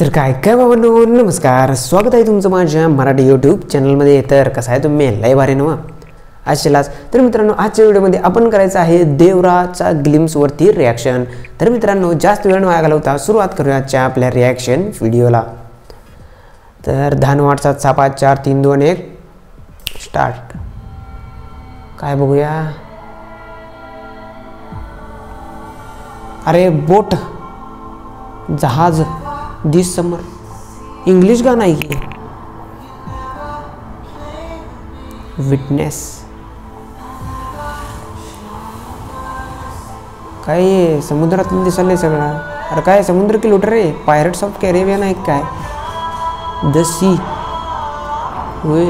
तर काय काय बाबांनो, नमस्कार, स्वागत आहे तुमचं माझ्या मराठी यूट्यूब चॅनलमध्ये. तर कसं आहे तुम्ही लय भारी नवा आजच्यालाच. तर मित्रांनो, आजच्या व्हिडिओमध्ये आपण करायचं आहे देवराचा ग्लिम्सवरती रिॲक्शन. तर मित्रांनो, जास्त वेळ न वाया घालवता सुरुवात करूया आजच्या आपल्या रिॲक्शन व्हिडिओला. तर 10 व्हॉट्सअप छापा 4 3 2 1 स्टार्ट. काय बघूया. अरे बोट, जहाज, दिस समर. इंग्लिश गाणं आहे की. विटनेस. काय समुद्रातून दिसायला सगळं. अरे काय समुद्र की लुट रे. पायरेट्स ऑफ कॅरिबियन आहे काय. The sea. होय.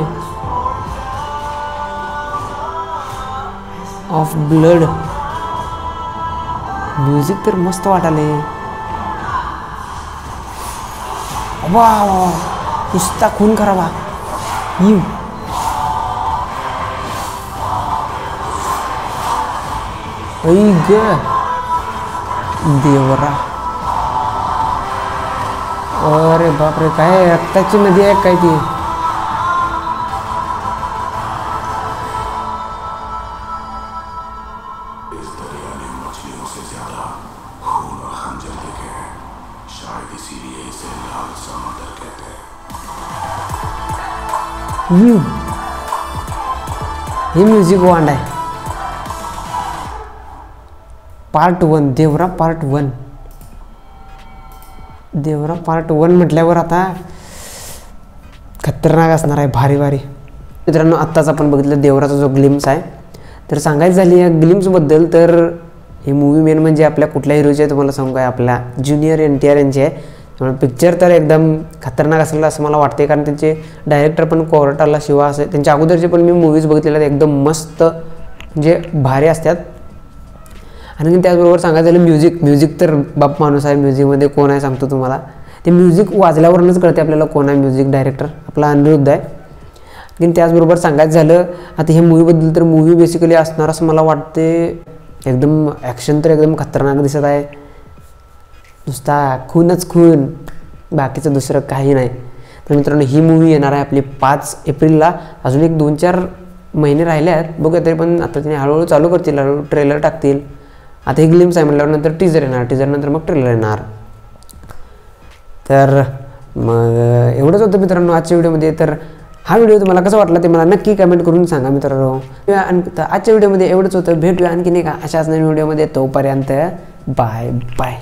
Of blood. म्युझिक तर मस्त वाटाले. वा वा, नुसता खून करावा. यू ग देवरा. अरे बापरे, काय रक्ताची नदी आहे काय ती. हे म्युझिक वांड आहे. Part 1 Devara part 1. Devara part 1 म्हटल्यावर आता खतरनाक असणार आहे. भारी भारी. मित्रांनो, आत्ताच आपण बघितलं देवराचा जो ग्लिम्स आहे. तर सांगायचं झाली या ग्लिम्सबद्दल, तर ही मूवी मेन म्हणजे आपल्या कुठल्या हिरोची आहे तुम्हाला सांगू काय, आपल्या ज्युनियर NTR यांची आहे. त्यामुळे पिक्चर तर एकदम खतरनाक असेल असं मला वाटते, कारण त्यांचे डायरेक्टर पण कोरटाला शिवा असे. त्यांच्या अगोदरचे पण मी मूवीज बघितलेल्या आहेत, एकदम मस्त म्हणजे भारी असतात. आणि त्याचबरोबर सांगायचं झालं म्युझिक तर बाप माणूस आहे. म्युझिकमध्ये कोण आहे सांगतो तुम्हाला. ते म्युझिक वाजल्यावरूनच कळते आपल्याला कोण आहे म्युझिक डायरेक्टर. आपला अनिरुद्ध आहे. आणि त्याचबरोबर सांगायचं झालं आता ह्या मूवीबद्दल, तर मूवी बेसिकली असणार असं मला वाटते. एकदम ॲक्शन तर एकदम खतरनाक दिसत आहे. नुसता खूनच खून, बाकीचं दुसरं काही नाही. तर मित्रांनो, ही मूवी येणार आहे आपली 5 एप्रिलला. अजून एक 2-4 महिने राहिले आहेत. बघूया तरी पण आता तिने हळूहळू चालू करतील, हळूहळू ट्रेलर टाकतील. आता हे ग्लिम्स आहे म्हटल्यावर नंतर टीजर येणार, टीजर नंतर मग ट्रेलर येणार. तर मग एवढंच होतं मित्रांनो आजच्या व्हिडिओमध्ये. तर हा व्हिडिओ तुम्हाला कसा वाटला ते मला नक्की कमेंट करून सांगा मित्रांनो. आजच्या व्हिडिओमध्ये एवढंच होतं. भेटूया आणखीन एका अशाच नवीन व्हिडिओमध्ये. तोपर्यंत बाय बाय.